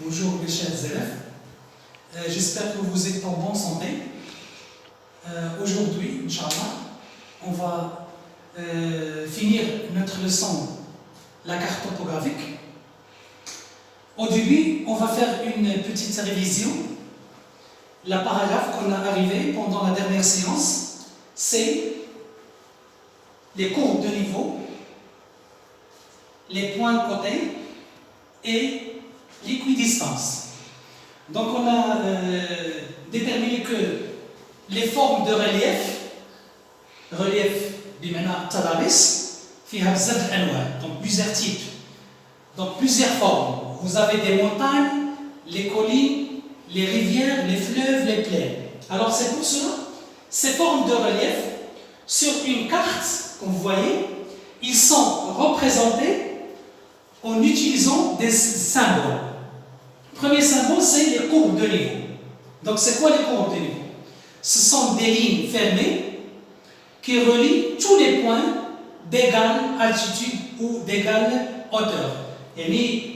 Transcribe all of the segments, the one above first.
Bonjour mes chers élèves, j'espère que vous êtes en bonne santé. Aujourd'hui, Inch'Allah, on va finir notre leçon, la carte topographique. Au début, on va faire une petite révision. La paragraphe qu'on a arrivé pendant la dernière séance, c'est les courbes de niveau, les points de côté et l'équidistance. Donc on a déterminé que les formes de relief بمعنى تضاريس فيها بزاف الانواع، donc plusieurs types, donc plusieurs formes. Vous avez des montagnes, les collines, les rivières, les fleuves, les plaines. Alors c'est pour cela, ces formes de relief sur une carte, comme vous voyez, ils sont représentés en utilisant des symboles. Le premier symbole, c'est les courbes de niveau. Donc, c'est quoi les courbes de niveau? Ce sont des lignes fermées qui relient tous les points d'égale altitude ou d'égale hauteur. يعني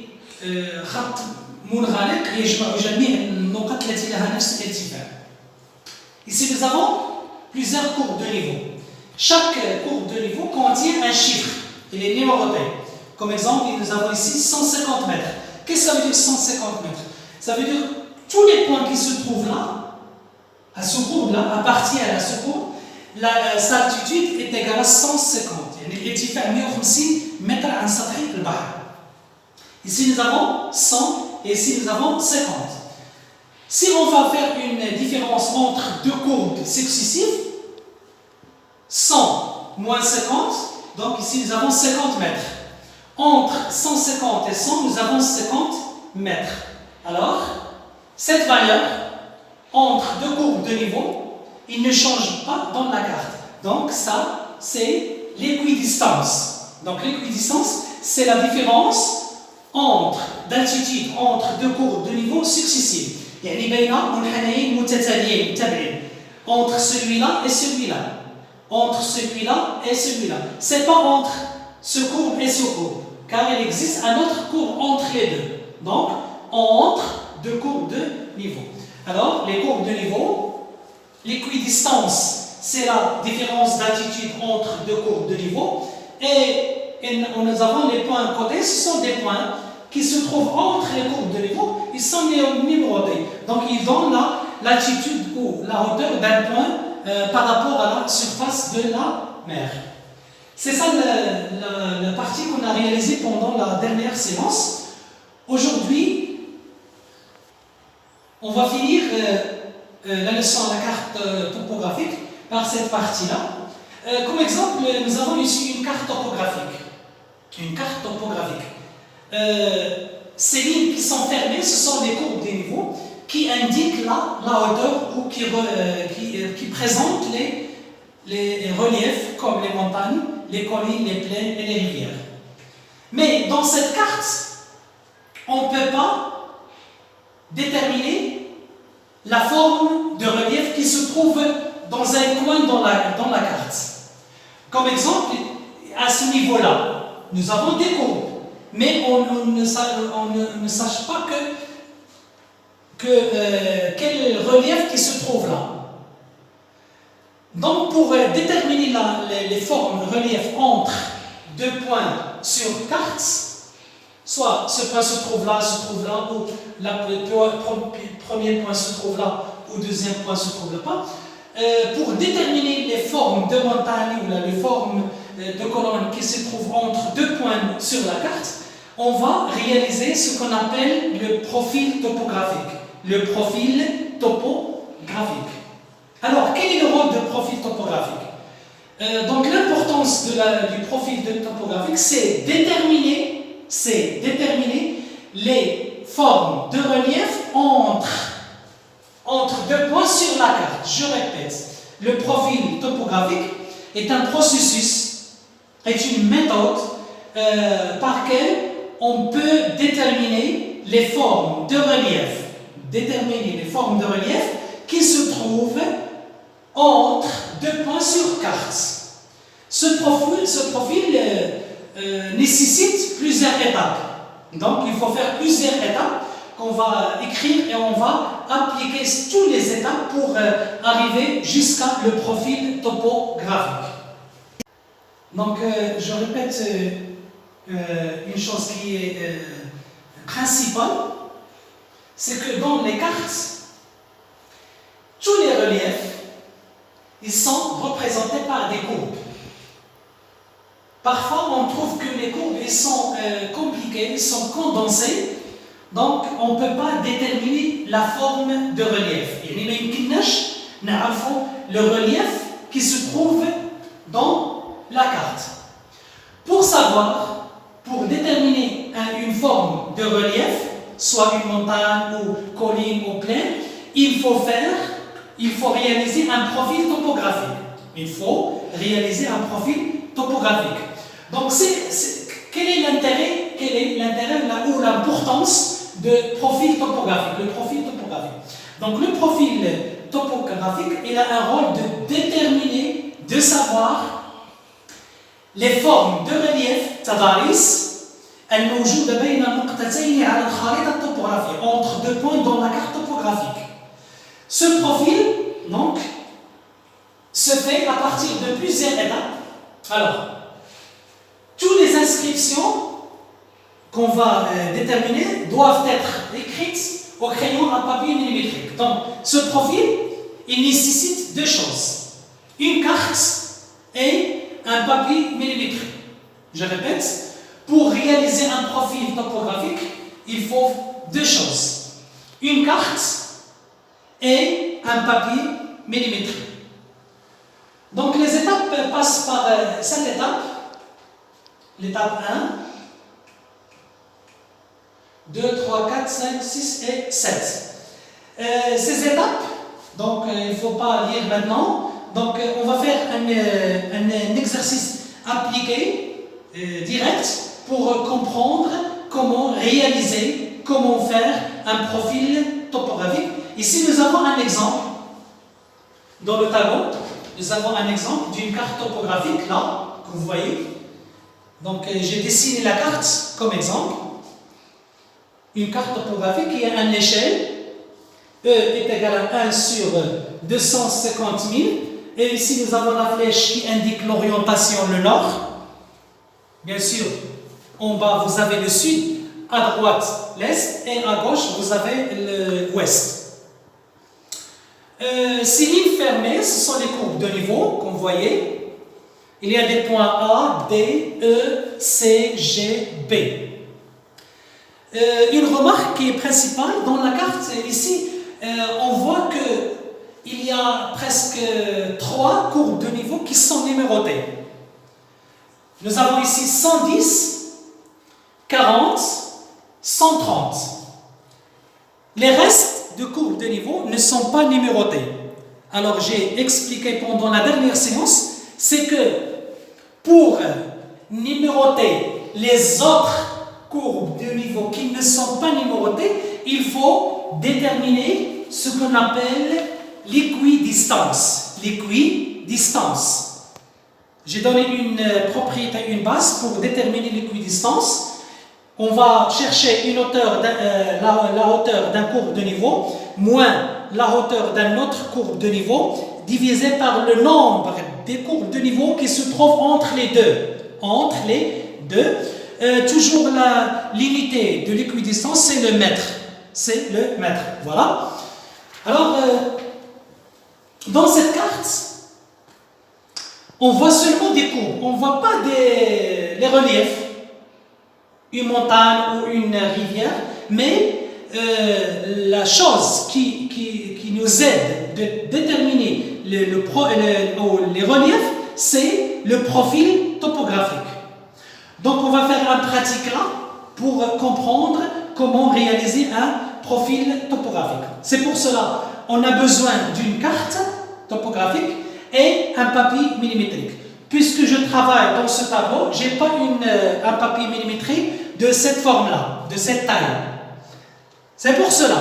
خط منغلق يجمع جميع النقط التي لها نفس الارتفاع. Ici, nous avons plusieurs courbes de niveau. Chaque courbe de niveau contient un chiffre. Il est numéroté. Comme exemple, nous avons ici 150 mètres. Qu'est-ce que ça veut dire 150 mètres? Ça veut dire que tous les points qui se trouvent là, à ce courbe-là, appartiennent à ce courbe, sa altitude est égale à 150. الارتفاع 150 متر عن سطح البحر. Ici nous avons 100 et ici nous avons 50. Si on va faire une différence entre deux courbes successives, 100 moins 50, donc ici nous avons 50 mètres. Entre 150 et 100, nous avons 50 mètres. Alors, cette valeur, entre deux courbes de niveau, il ne change pas dans la carte. Donc, ça, c'est l'équidistance. Donc, l'équidistance, c'est la différence d'altitude entre deux courbes de niveau successives. يعني بين منحنيين متتاليين متابعين. Entre celui-là et celui-là. Entre celui-là et celui-là. C'est pas entre ce courbe et ce courbe, car il existe un autre courbe entre les deux. Donc, entre deux courbes de niveau. Alors, les courbes de niveau, l'équidistance, c'est la différence d'altitude entre deux courbes de niveau. Et nous avons les points à côté, ce sont des points qui se trouvent entre les courbes de niveau, ils sont numérotés. Donc, ils donnent l'altitude ou la hauteur d'un point par rapport à la surface de la mer. C'est ça la partie qu'on a réalisée pendant la dernière séance. Aujourd'hui, on va finir la leçon à la carte topographique par cette partie-là. Comme exemple, nous avons ici une carte topographique. Une carte topographique. Ces lignes qui sont fermées, ce sont des courbes des niveaux qui indiquent la hauteur ou qui présentent les reliefs comme les montagnes, les collines, les plaines et les rivières. Mais dans cette carte, on ne peut pas déterminer la forme de relief qui se trouve dans un coin dans la carte. Comme exemple, à ce niveau-là, nous avons des courbes, mais on ne sache pas quel relief qui se trouve là. Donc, pour déterminer les formes de relief entre deux points sur carte, soit ce point se trouve là, ou le premier point se trouve là, ou le deuxième point se trouve là-bas, pour déterminer les formes de montagne ou les formes de colonnes qui se trouvent entre deux points sur la carte, on va réaliser ce qu'on appelle le profil topographique. Le profil topographique. Alors, quel est le rôle de profil topographique? Donc, l'importance du profil topographique, c'est déterminer les formes de relief entre deux points sur la carte. Je répète, le profil topographique est un processus, est une méthode par laquelle on peut déterminer les formes de relief. Déterminer les formes de relief qui se trouvent entre deux points sur carte. Ce profil nécessite plusieurs étapes. Donc il faut faire plusieurs étapes qu'on va écrire et on va appliquer toutes les étapes pour arriver jusqu'à le profil topographique. Donc je répète une chose qui est principale, c'est que dans les cartes, tous les reliefs, ils sont représentés par des courbes. Parfois, on trouve que les courbes ils sont compliquées, ils sont condensées, donc on ne peut pas déterminer la forme de relief. Il n'y a le relief qui se trouve dans la carte. Pour savoir, pour déterminer une forme de relief, soit une montagne ou colline ou plaine, il faut réaliser un profil topographique. Il faut réaliser un profil topographique. Donc, quel est l'intérêt ou l'importance de profil topographique? Le profil topographique. Donc, le profil topographique, il a un rôle de déterminer, de savoir les formes de relief تضاريس الموجودة بين النقطتين على الخريطة الطبوغرافية entre deux points dans la carte topographique. Ce profil, donc, se fait à partir de plusieurs étapes. Alors, toutes les inscriptions qu'on va déterminer doivent être écrites au crayon à papier millimétrique. Donc, ce profil, il nécessite deux choses. Une carte et un papier millimétrique. Je répète, pour réaliser un profil topographique, il faut deux choses. Une carte et un papier millimétrique. Donc les étapes passent par cette étape. L'étape 1, 2, 3, 4, 5, 6 et 7. Ces étapes, donc il ne faut pas lire maintenant. Donc on va faire un exercice appliqué, direct, pour comprendre comment réaliser, comment faire un profil topographique. Ici nous avons un exemple. Dans le tableau, nous avons un exemple d'une carte topographique, là, que vous voyez. Donc j'ai dessiné la carte comme exemple. Une carte topographique qui a une échelle. E est égal à 1 sur 250 000. Et ici, nous avons la flèche qui indique l'orientation, le nord. Bien sûr, en bas, vous avez le sud, à droite, l'est, et à gauche, vous avez l'ouest. Ces lignes fermées, ce sont les courbes de niveau, comme vous voyez. Il y a des points A, D, E, C, G, B. Une remarque qui est principale dans la carte, ici, on voit que il y a presque 3 courbes de niveau qui sont numérotées. Nous avons ici 110, 40, 130. Les restes de courbes de niveau ne sont pas numérotées. Alors j'ai expliqué pendant la dernière séance, c'est que pour numéroter les autres courbes de niveau qui ne sont pas numérotées, il faut déterminer ce qu'on appelle l'équidistance. L'équidistance. J'ai donné une propriété, une base pour déterminer l'équidistance. On va chercher une hauteur, la hauteur d'un courbe de niveau moins la hauteur d'un autre courbe de niveau divisé par le nombre des courbes de niveau qui se trouvent entre les deux. Entre les deux. Toujours l'unité de l'équidistance, c'est le mètre. C'est le mètre. Voilà. Alors, dans cette carte, on voit seulement des courbes, on ne voit pas les reliefs, une montagne ou une rivière, mais la chose qui nous aide de déterminer les reliefs, c'est le profil topographique. Donc on va faire un pratique là pour comprendre comment réaliser un profil topographique. C'est pour cela on a besoin d'une carte topographique et un papier millimétrique. Puisque je travaille dans ce tableau, je n'ai pas un papier millimétrique de cette forme-là, de cette taille. C'est pour cela.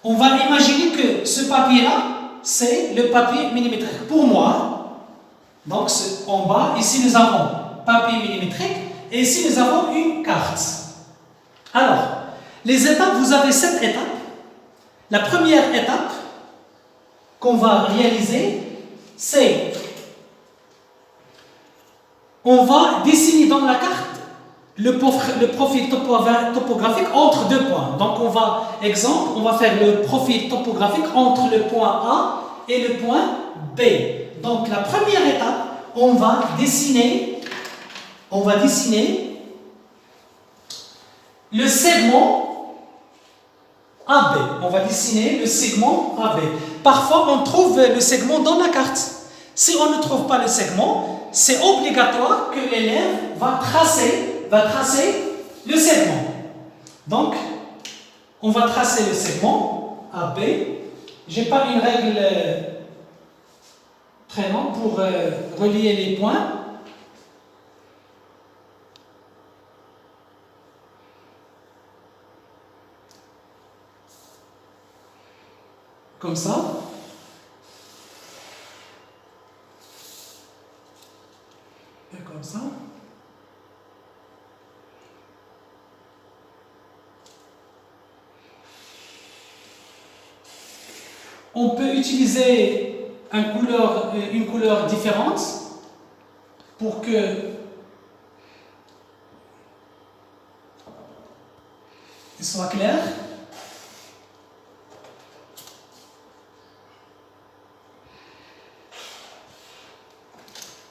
On va imaginer que ce papier-là, c'est le papier millimétrique. Pour moi, donc en bas, ici nous avons papier millimétrique et ici nous avons une carte. Alors, les étapes, vous avez 7 étapes. La première étape qu'on va réaliser, c'est on va dessiner dans la carte le profil topographique entre deux points. Donc, exemple, on va faire le profil topographique entre le point A et le point B. Donc, la première étape, on va dessiner le segment AB. On va dessiner le segment AB. Parfois, on trouve le segment dans la carte. Si on ne trouve pas le segment, c'est obligatoire que l'élève va tracer le segment. Donc, on va tracer le segment AB. Je n'ai pas une règle très longue pour relier les points. Comme ça. Et comme ça. On peut utiliser une couleur différente pour que il soit clair.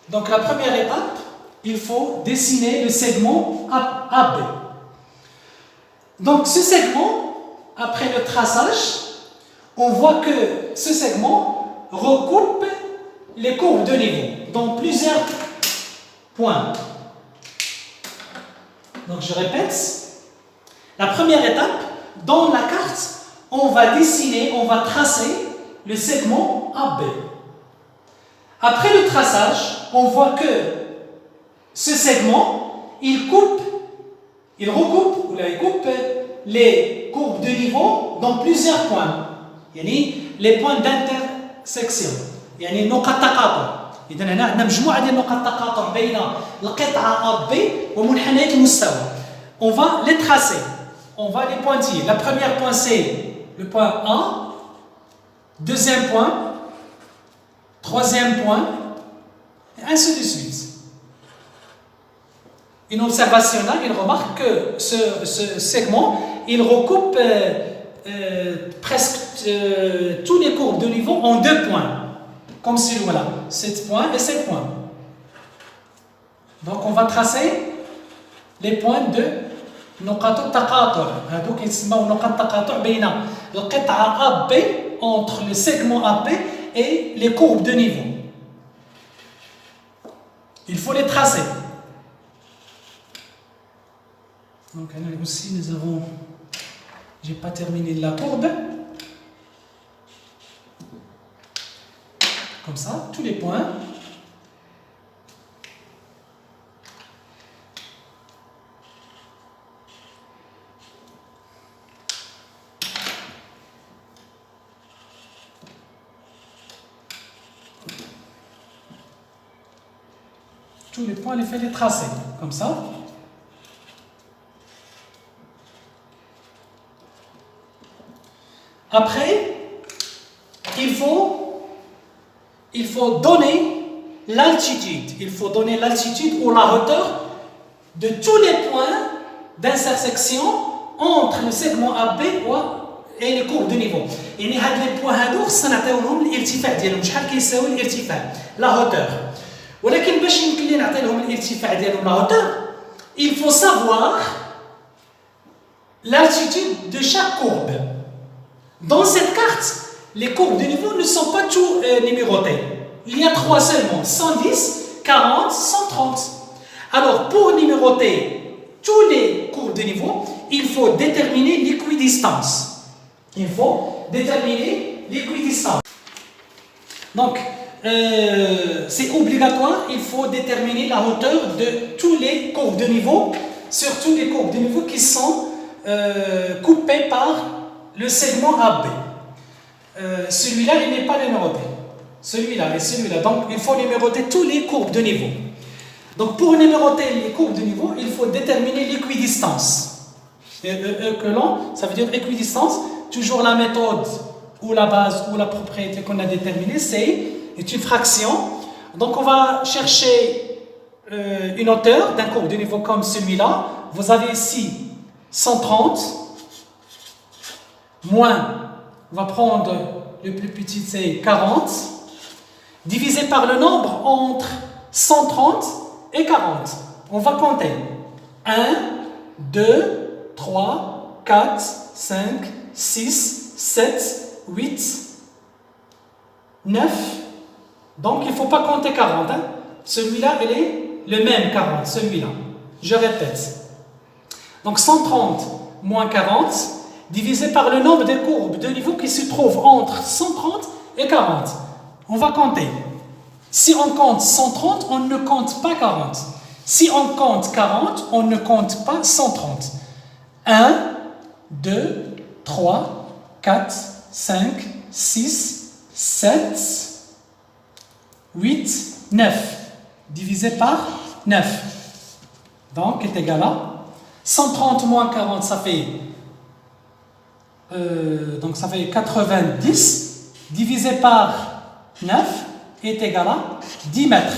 Donc la première étape, il faut dessiner le segment AB. Donc ce segment, après le traçage, on voit que ce segment recoupe les courbes de niveau dans plusieurs points. Donc je répète, la première étape, dans la carte, on va tracer le segment AB. Après le traçage, on voit que ce segment, il recoupe les courbes de niveau dans plusieurs points. Les points d'intersection. نقط تقاطع. إذا هنا عندنا مجموعة ديال نقط التقاطع بين القطعة AB ومنحنيات المستوى. On va les tracer. On va les pointiller. La première point, c'est le point A. Deuxième point. Troisième point. Et ainsi de suite. Une observation là, il remarque que ce segment, il recoupe presque tous les courbes de niveau en 2 points. Comme celui-là, 7 points et 7 points. Donc on va tracer les points de نقاط التقاطع. هذوك يتسموا نقاط التقاطع بين القطعة AB entre le segment AB et les courbes de niveau. Il faut les tracer. Donc aussi nous avons, j'ai pas terminé la courbe. Comme ça, tous les points. Tous les points, il faut les tracer, comme ça. Après, il faut donner l'altitude. Il faut donner l'altitude ou la hauteur de tous les points d'intersection entre le segment AB et les courbes de niveau. يعني هاد les points هادو خصنا نعطيوهم الارتفاع ديالهم شحال كيساوي الارتفاع la hauteur. ولكن باش يمكن لي نعطي لهم الارتفاع ديالهم la hauteur, il faut savoir l'altitude de chaque courbe. Dans cette carte, les courbes de niveau ne sont pas tous numérotées. Il y a 3 seulement, 110, 40, 130. Alors, pour numéroter tous les courbes de niveau, il faut déterminer l'équidistance. Donc, c'est obligatoire, il faut déterminer la hauteur de tous les courbes de niveau, surtout les courbes de niveau qui sont coupées par le segment AB. Celui-là, il n'est pas numéroté. Celui-là et celui-là. Donc, il faut numéroter tous les courbes de niveau. Donc, pour numéroter les courbes de niveau, il faut déterminer l'équidistance. colon, ça veut dire équidistance. Toujours la méthode ou la base ou la propriété qu'on a déterminée, c'est une fraction. Donc on va chercher une hauteur d'un courbe de niveau comme celui-là. Vous avez ici 130 moins, on va prendre le plus petit, c'est 40, divisé par le nombre entre 130 et 40. On va compter 1, 2, 3, 4, 5, 6, 7, 8, 9. Donc il ne faut pas compter 40. Hein. Celui-là, il est le même 40, celui-là. Je répète. Donc 130 moins 40, divisé par le nombre de courbes de niveau qui se trouvent entre 130 et 40. On va compter. Si on compte 130, on ne compte pas 40. Si on compte 40, on ne compte pas 130. 1, 2, 3, 4, 5, 6, 7, 8, 9. Divisé par 9. Donc, est égal à 130 moins 40, ça fait 90. Divisé par 9 est égal à 10 mètres.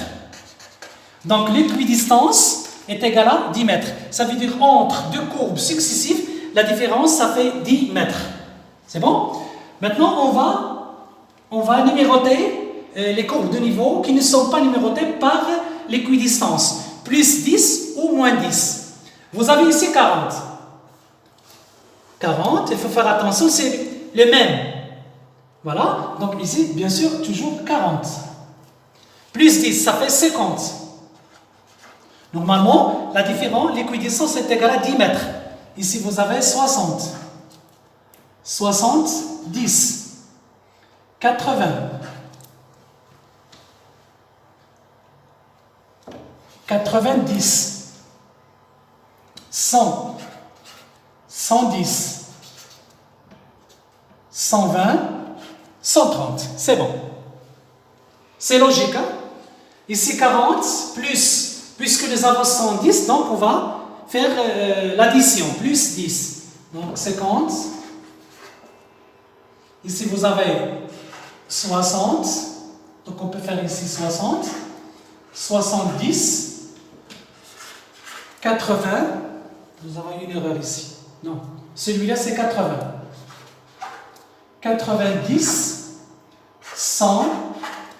Donc, l'équidistance est égale à 10 mètres. Ça veut dire entre deux courbes successives, la différence, ça fait 10 mètres. C'est bon? Maintenant, on va numéroter les courbes de niveau qui ne sont pas numérotées par l'équidistance. Plus 10 ou moins 10. Vous avez ici 40. 40, il faut faire attention, c'est le même. Voilà, donc ici, bien sûr, toujours 40. Plus 10, ça fait 50. Normalement, la différence, l'équidistance est égale à 10 mètres. Ici, vous avez 60. 70. 80. 90. 100. 110. 120. 130. C'est bon. C'est logique, hein? Ici, 40 plus... Puisque nous avons 110, donc on va faire l'addition, plus 10. Donc 50. Ici vous avez 60. Donc on peut faire ici 60. 70. 80. Nous avons une erreur ici. Non, celui-là c'est 80. 90. 100.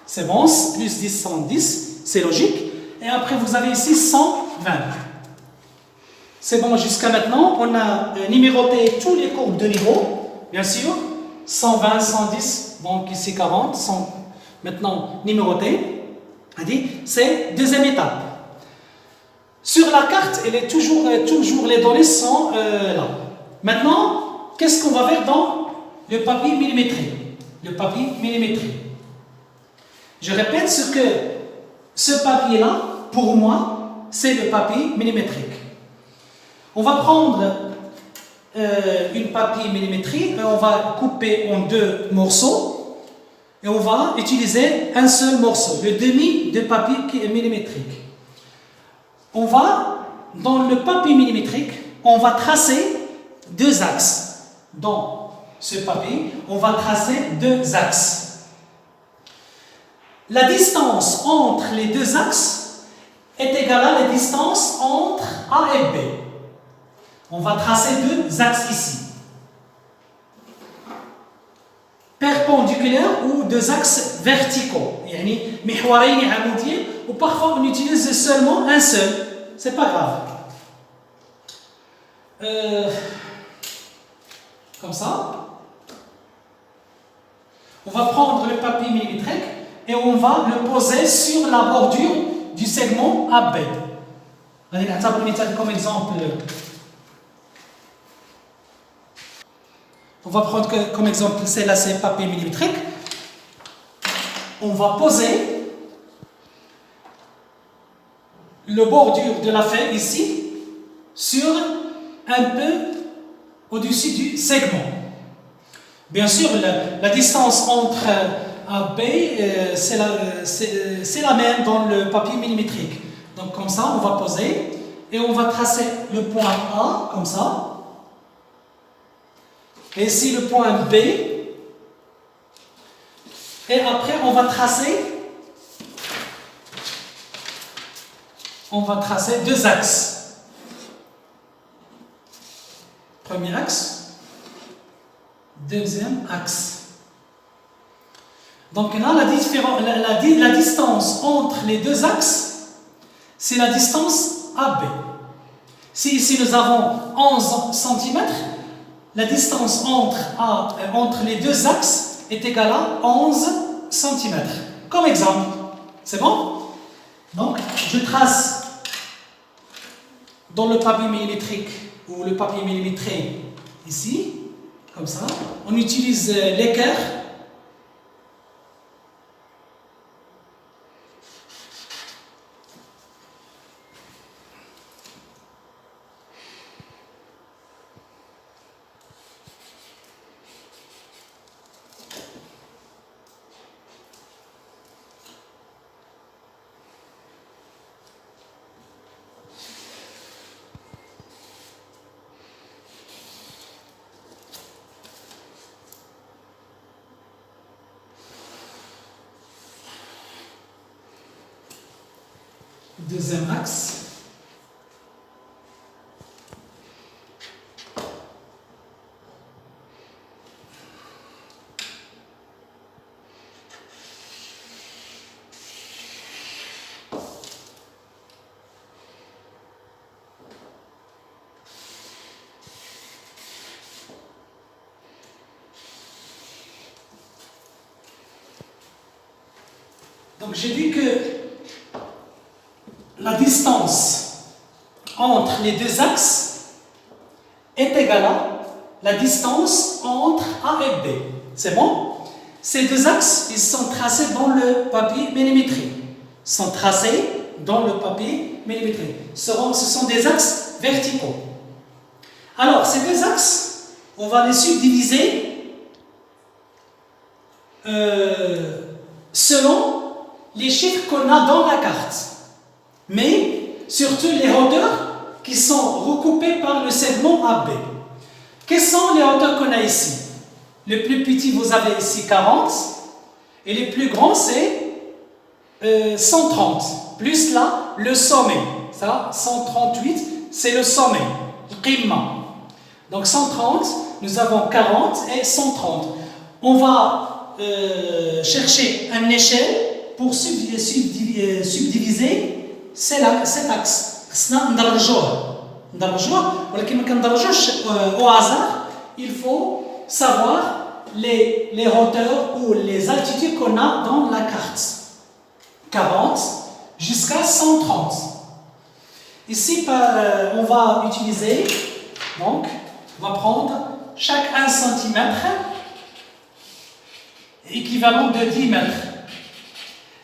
C'est bon, plus 10, 110. C'est logique. Et après, vous avez ici 120. C'est bon, jusqu'à maintenant, on a numéroté tous les courbes de niveau, bien sûr. 120, 110, donc ici 40, 100, maintenant numéroté. C'est deuxième étape. Sur la carte, elle est toujours les données sont là. Maintenant, qu'est-ce qu'on va faire dans le papier millimétrique? Le papier millimétrique. Je répète ce papier-là, pour moi, c'est le papier millimétrique. On va prendre une papier millimétrique, on va couper en deux morceaux et on va utiliser un seul morceau, le demi de papier millimétrique. On va, dans le papier millimétrique, on va tracer deux axes. Dans ce papier, on va tracer deux axes. La distance entre les deux axes est égale à la distance entre A et B. On va tracer deux axes ici. Perpendiculaires ou deux axes verticaux. Ou parfois on utilise seulement un seul. C'est pas grave. Comme ça. On va prendre le papier millimétrique et on va le poser sur la bordure du segment AB. Comme exemple, on va prendre comme exemple celle-là, c'est papier millimétrique. On va poser le bordure de la feuille ici sur un peu au-dessus du segment. Bien sûr, la distance entre A et B, c'est la même dans le papier millimétrique. Donc comme ça, on va poser et on va tracer le point A, comme ça. Et ici le point B. Et après, on va tracer deux axes. Premier axe, deuxième axe. Donc là, la distance entre les deux axes, c'est la distance AB. Si ici nous avons 11 cm, la distance entre les deux axes est égale à 11 cm. Comme exemple. C'est bon? Donc, je trace dans le papier millimétrique ou le papier millimétré ici, comme ça. On utilise l'équerre. Deuxième axe. Donc j'ai dit que la distance entre les deux axes est égale à la distance entre A et B. C'est bon? Ces deux axes, ils sont tracés dans le papier millimétré. Ce sont des axes verticaux. Alors, ces deux axes, on va les subdiviser selon les chiffres qu'on a dans la carte. Mais surtout les hauteurs qui sont recoupées par le segment AB. Quelles sont les hauteurs qu'on a ici? Le plus petit, vous avez ici 40, et le plus grand, c'est 130. Plus là, le sommet. Ça, 138, c'est le sommet, le qimma. Donc 130, nous avons 40 et 130. On va chercher une échelle pour subdiviser cet axe. خصنا ندرجوه ولكن ما كندرجوش au hasard. Il faut savoir les hauteurs ou les altitudes qu'on a dans la carte. 40 jusqu'à 130. Ici, on va utiliser, donc, on va prendre chaque 1 cm équivalent de 10 mètres.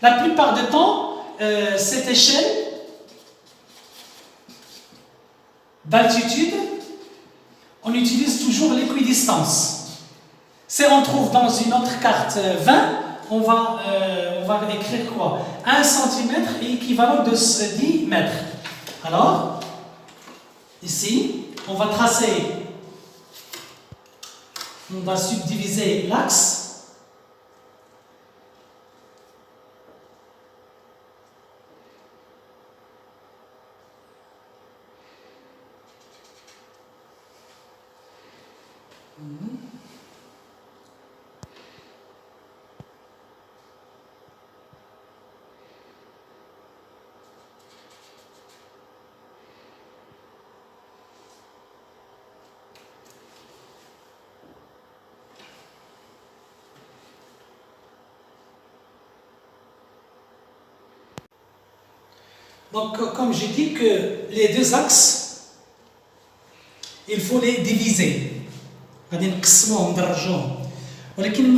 La plupart du temps, cette échelle d'altitude, on utilise toujours l'équidistance. Si on trouve dans une autre carte 20, on va écrire quoi? 1 cm est équivalent de 10 mètres. Alors, ici, on va subdiviser l'axe. Donc, comme j'ai dit que les deux axes, il faut les diviser. غادي نقسموهم ندرجوهم ولكن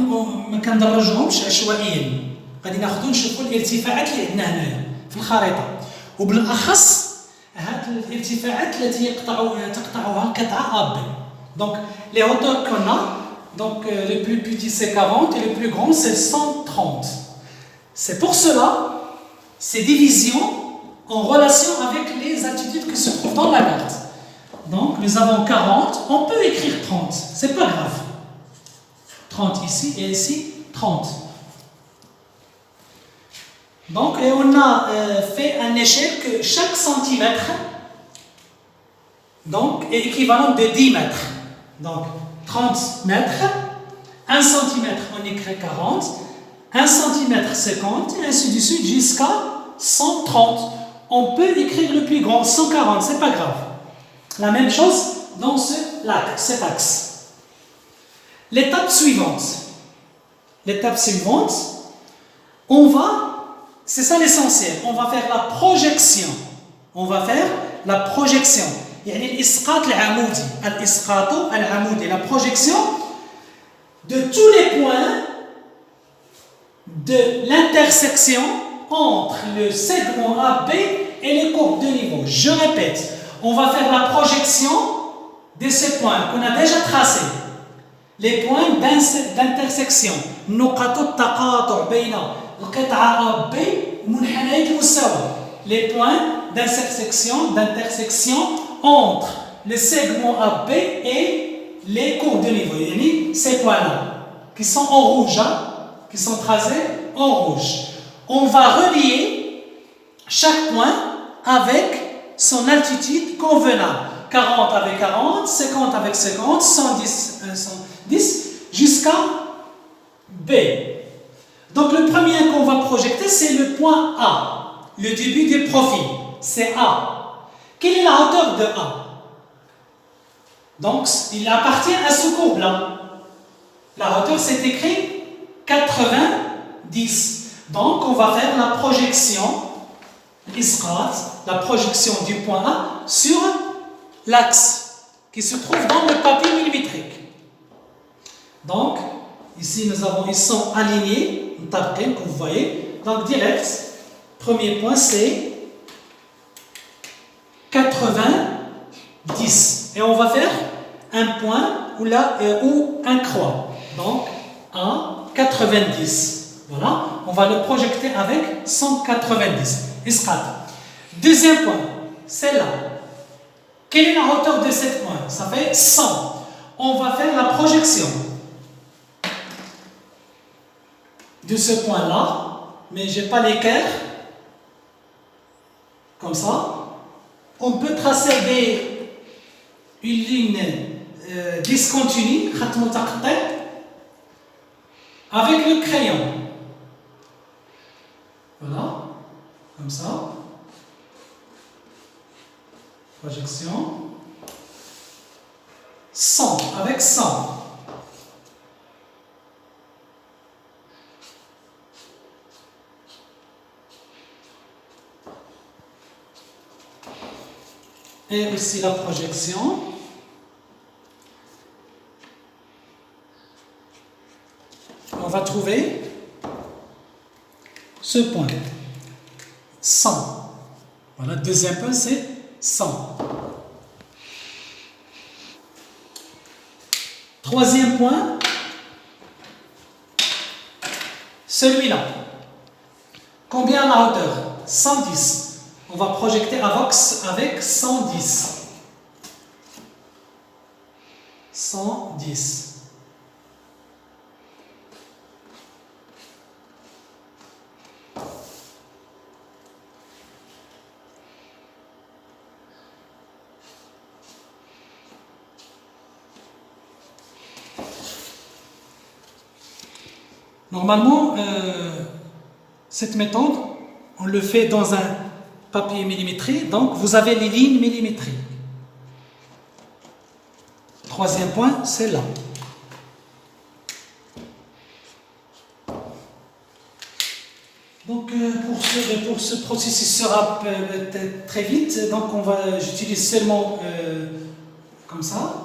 ما كندرجوهمش عشوائيا. غادي ناخذوا نشوفوا الارتفاعات اللي عندنا هنايا في الخريطه وبالاخص هذه الارتفاعات التي تقطعها القطعه AB. Donc les hauteurs qu'on a, donc le plus petit c'est 40 et le plus grand c'est 130. C'est pour cela ces divisions en relation avec les altitudes qui se trouvent dans la carte. Donc nous avons 40, on peut écrire 30. c'est pas grave. 30 ici et ici 30. Donc, et on a fait un échelle que chaque centimètre donc, est équivalent de 10 mètres. Donc, 30 mètres, 1 centimètre, on écrit 40, 1 centimètre 50, et ainsi de suite jusqu'à 130. On peut écrire le plus grand, 140, c'est pas grave. La même chose dans cet axe. L'étape suivante, on va, c'est ça l'essentiel, on va faire la projection. يعني الإسقاط العمودي la projection de tous les points de l'intersection entre le segment AB et les courbes de niveau. Je répète, on va faire la projection de ces points qu'on a déjà tracés. Les points d'intersection. نقاط التقاطع بين القطعة AB ومنحنيات المستوى. Les points d'intersection entre le segment AB et les courbes de niveau. Yani ces points-là, qui sont en rouge, qui sont tracés en rouge. On va relier chaque point avec son altitude convenable. 40 avec 40, 50 avec 50, 110 jusqu'à B. Donc le premier qu'on va projeter, c'est le point A, le début du profil, c'est A. Quelle est la hauteur de A? Donc il appartient à ce courbe-là. La hauteur, c'est écrit 90. Donc on va faire la projection, la projection du point A sur l'axe qui se trouve dans le papier millimétrique. Donc, ici, ils sont alignés, comme vous voyez. Donc, direct, premier point, c'est 90. Et on va faire un point ou un croix. Donc, 90. Voilà, on va le projeter avec 190. Deuxième point, c'est là. Quelle est la hauteur de ce point? Ça fait 100. On va faire la projection de ce point-là, mais je n'ai pas l'équerre. Comme ça. On peut tracer une ligne discontinue, avec le crayon. Voilà, comme ça. Projection. 100, avec 100. Et ici la projection. On va trouver ce point. 100. Voilà, deuxième point, c'est 100. Troisième point, celui-là. Combien la hauteur? 110. On va projeter avec 110. 110. Normalement, cette méthode, on le fait dans un papier millimétré, donc vous avez les lignes millimétriques. Troisième point, c'est là. Donc pour ce processus sera très vite, donc j'utilise seulement comme ça,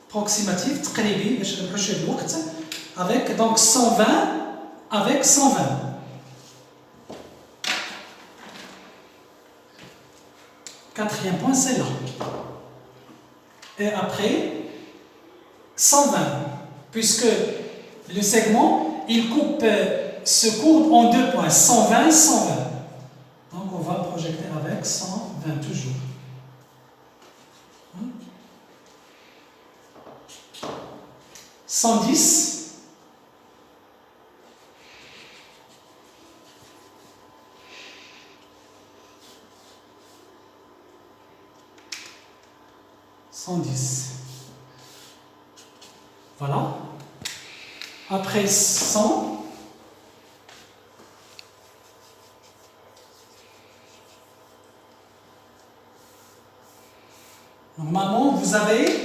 approximatif, avec donc 120 avec 120. Quatrième point, c'est là. Et après, 120, puisque le segment, il se courbe en deux points, 120, 120. Donc, on va projeter avec 120 toujours. 110, 110. Voilà. Après 100. Normalement, vous avez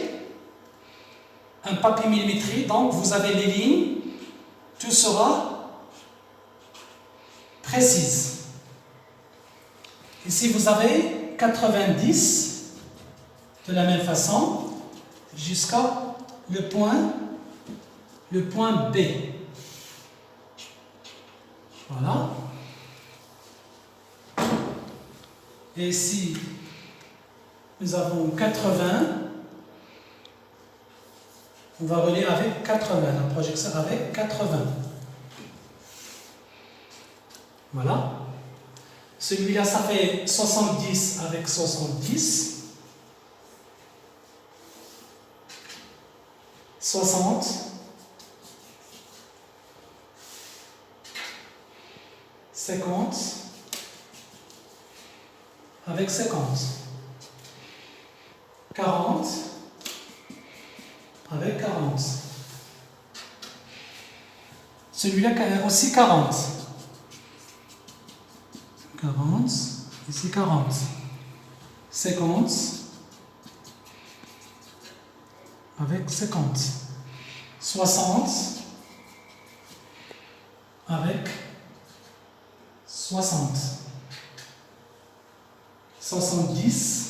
un papier millimétré, donc vous avez les lignes, tout sera précis. Ici, vous avez 90, de la même façon, jusqu'à le point B. Voilà. Et ici, nous avons 80. On va relier avec 80, la projection avec 80. Voilà. Celui-là, ça fait 70 avec 70. 60. 50. Avec 50. 40. Avec 40. Celui-là aussi 40. 40. Ici 40. 50. Avec 50. 60. Avec 60. 70.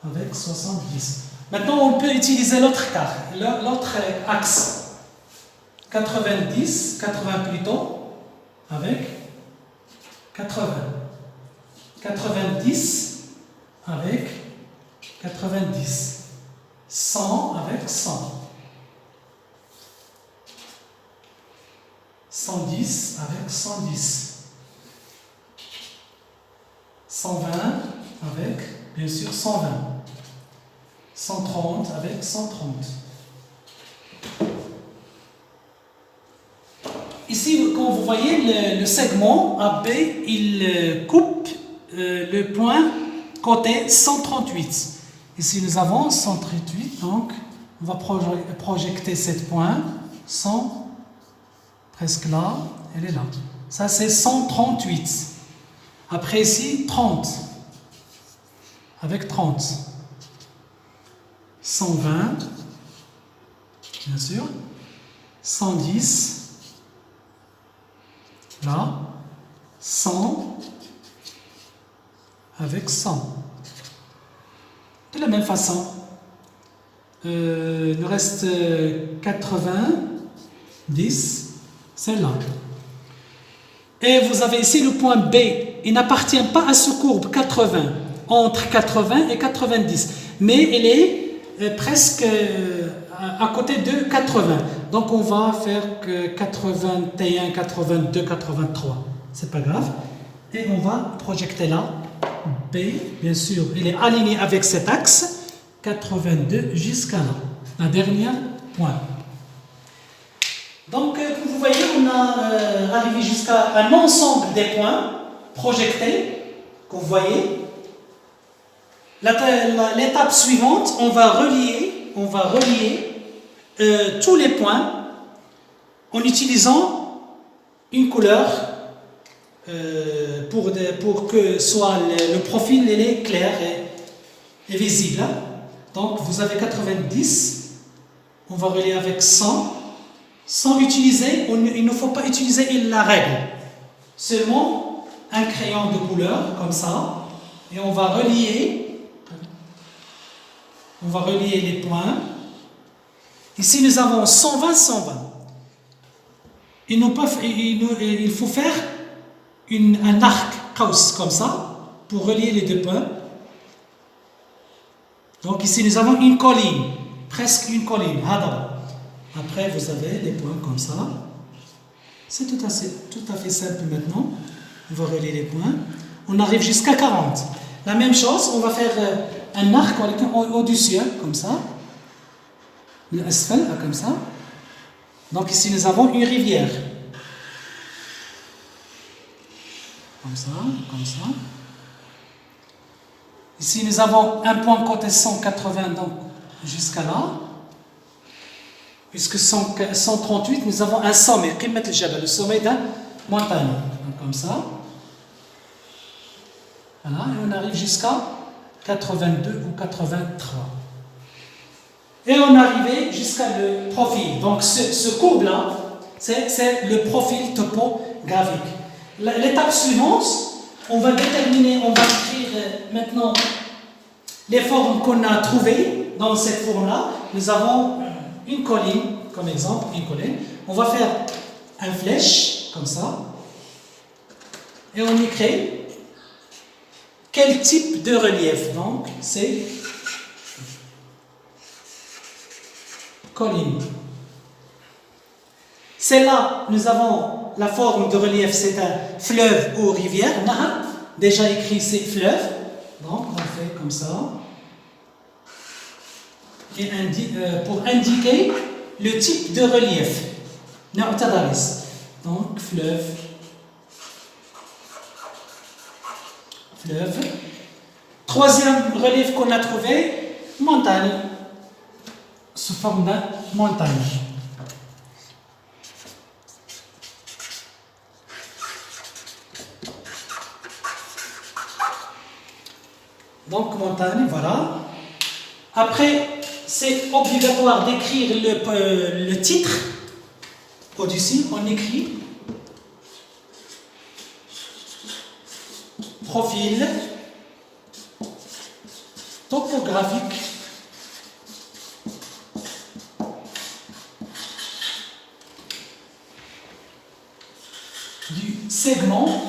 Avec 70. Maintenant, on peut utiliser l'autre axe. 90, 80 plutôt, avec 80. 90 avec 90. 100 avec 100. 110 avec 110. 120 avec, bien sûr, 120. 130 avec 130. Ici, quand vous voyez le segment AB, il coupe le point côté 138. Ici, nous avons 138, donc on va projeter ce point. 100, presque là, elle est là. Ça, c'est 138. Après ici, 30, avec 30. 120, bien sûr. 110, là. 100, avec 100. De la même façon, il nous reste 90, celle-là. Et vous avez ici le point B. Il n'appartient pas à ce courbe 80, entre 80 et 90, mais il est presque à côté de 80. Donc on va faire que 81, 82, 83. C'est pas grave. Et on va projeter là. B, bien sûr, il est aligné avec cet axe. 82 jusqu'à là. La dernière point. Donc, comme vous voyez, on a arrivé jusqu'à un ensemble des points projetés, que vous voyez. L'étape suivante, on va relier tous les points en utilisant une couleur pour que soit le profil est clair et visible. Donc, vous avez 90, on va relier avec 100. Sans utiliser, il ne faut pas utiliser la règle. Seulement un crayon de couleur, comme ça, et on va relier les points. Ici, nous avons 120, 120. Il faut faire un arc comme ça, pour relier les deux points. Donc ici, nous avons une colline, presque une colline. Après, vous avez les points comme ça. C'est tout à fait simple maintenant. On va relier les points. On arrive jusqu'à 40. La même chose, on va faire un arc au-dessus, comme ça. comme ça. Donc ici nous avons une rivière. Comme ça, comme ça. Ici nous avons un point côté 180, donc jusqu'à là. Puisque 138, nous avons un sommet, le sommet d'une montagne. Donc, comme ça. Voilà, et on arrive jusqu'à 82 ou 83. Et on arrive jusqu'à le profil. Donc ce courbe-là, c'est le profil topographique. L'étape suivante, on va déterminer, on va écrire maintenant les formes qu'on a trouvées dans cette forme-là. Nous avons une colline, comme exemple, une colline. On va faire une flèche, comme ça. Et on écrit quel type de relief. Donc, c'est colline. Celle-là, nous avons la forme de relief, c'est un fleuve ou rivière. On a déjà écrit ces fleuves. Donc, on fait comme ça. Et pour indiquer le type de relief. Donc, fleuve. Fleuve. Troisième relief qu'on a trouvé, montagne. Sous forme de montagne. Donc, montagne, voilà. Après, c'est obligatoire d'écrire le titre. Au-dessus, on écrit profil topographique du segment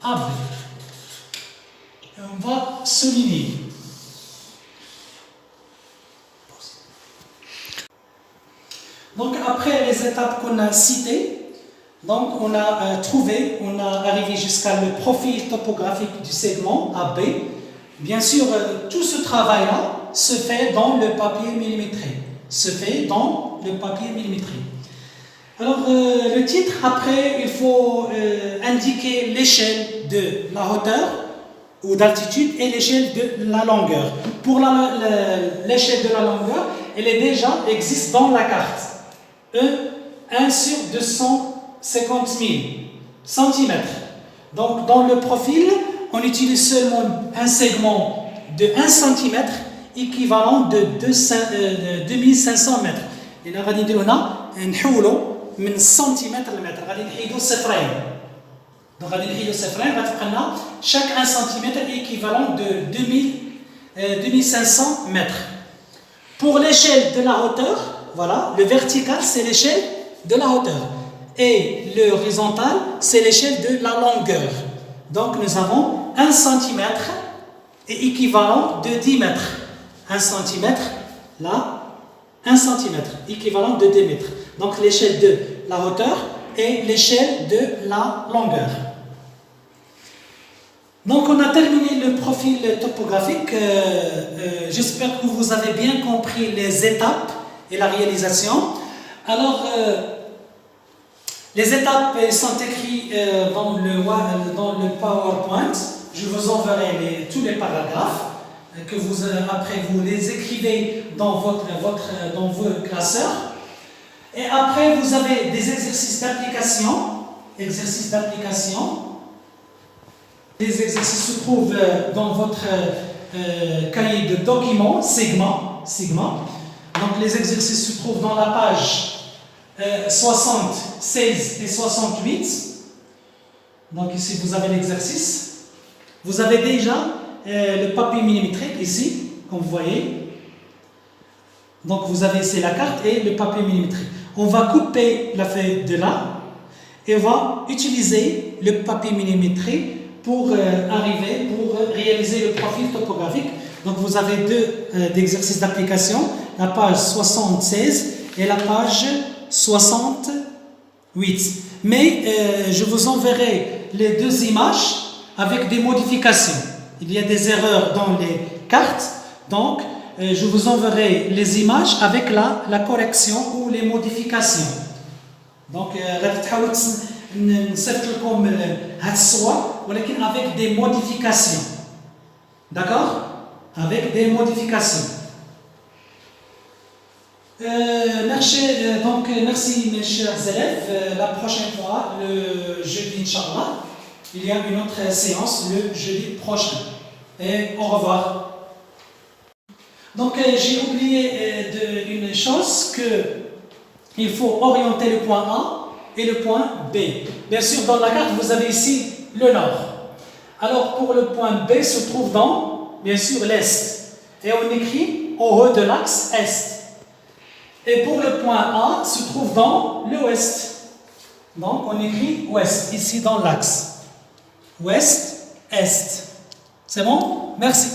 AB. Et on va souligner. Donc après les étapes qu'on a citées, donc on a trouvé, on a arrivé jusqu'à le profil topographique du segment AB. Bien sûr, tout ce travail-là se fait dans le papier millimétré. Alors, le titre, après, il faut indiquer l'échelle de la hauteur ou d'altitude et l'échelle de la longueur. Pour l'échelle de la longueur, elle est déjà existe dans la carte. 1 sur 250 000 centimètres. Donc, dans le profil, on utilise seulement un segment de 1 cm équivalent de 2500 mètres. Et là, on a un حولو من centimètre le mètre. غادي نحيدو صفرين. Donc, غادي نحيدو صفرين. غتبقى chaque 1 cm est équivalent de 2500 mètres. Pour l'échelle de la hauteur, voilà, le vertical c'est l'échelle de la hauteur et le horizontal c'est l'échelle de la longueur. Donc nous avons 1 cm est équivalent de 10 mètres. 1 cm, là, 1 cm équivalent de 2 mètres. Donc l'échelle de la hauteur et l'échelle de la longueur. Donc on a terminé le profil topographique. J'espère que vous avez bien compris les étapes et la réalisation. Alors, les étapes sont écrites dans le PowerPoint. Je vous enverrai tous les paragraphes que après vous les écrivez dans vos classeurs. Et après, vous avez des exercices d'application. Les exercices se trouvent dans votre cahier de documents, Sigma. Donc les exercices se trouvent dans la page 76 et 68. Donc ici vous avez l'exercice. Vous avez déjà le papier millimétrique ici, comme vous voyez. Donc vous avez ici la carte et le papier millimétrique. On va couper la feuille de là et on va utiliser le papier millimétrique pour réaliser le profil topographique. Donc vous avez deux exercices d'application, la page 76 et la page 68. Mais je vous enverrai les deux images avec des modifications. Il y a des erreurs dans carte. Donc, je vous enverrai les images avec la correction ou les modifications. Donc, نصيفط لكم هاد الصور ولكن avec des modifications. D'accord? Avec des modifications. Merci mes chers élèves. La prochaine fois, le jeudi, Inch'Allah, il y a une autre séance le jeudi prochain. Et au revoir. Donc, j'ai oublié une chose, qu'il faut orienter le point A et le point B. Bien sûr, dans la carte, vous avez ici le nord. Alors, pour le point B se trouve dans, bien sûr, l'est. Et on écrit au haut de l'axe est. Et pour le point A se trouve dans l'ouest. Donc, on écrit ouest, ici dans l'axe. Ouest, est. C'est bon? Merci.